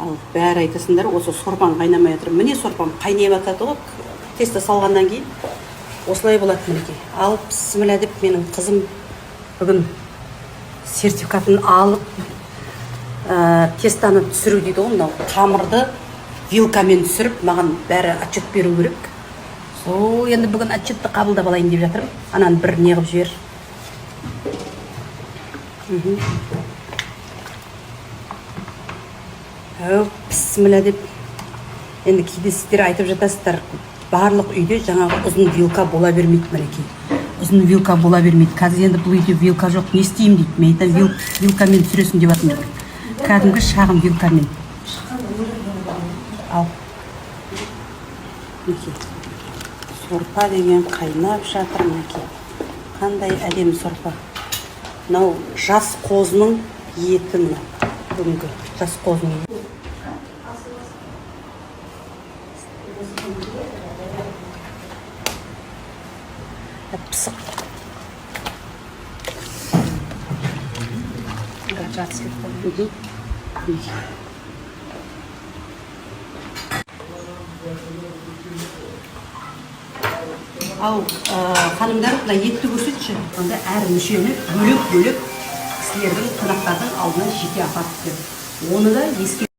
Ал бәрі айтасыңдар, осы сорпан қайнамай жатыр. Міне сорпан қайнап жатады ғой, тесто салғаннан кейін. Осылай болады мінекей. Ал бісміллә деп менің қызым бүгін сертификатын алып, тестаны түсіру дейді ғой, мынау қамырды вилкамен түсіріп, маған бәрі отчет беру керек. Сол енді бүгін отчетті қабылдап алайын деп жатырмын. Ананы бір не қылып жібер. Бісміллә деп. Енді кейде сіздер айтып жатасыздар, барлық үйде жаңағы ұзын вилка бола бермейді мінекей. Ұзын вилка бола бермейді. Қазір енді бұл үйде вилка жоқ, не істеймін дейді. Мен айтам, вилкамен түсіресің деп жатырмын. Кәдімгі шағын вилкамен. Ал. Мінекей. Сорпа деген қайнап жатыр мінекей. Қандай әдемі сорпа. Мынау жас қозының еті мына. Бүгінгі жас қозының. Пысық. Ал қанымдар, мына етті көрсетші. Онда әр мүшені бөлек-бөлек кісілердің, қонақтардың алдына жеке апарып берді. Оны да еске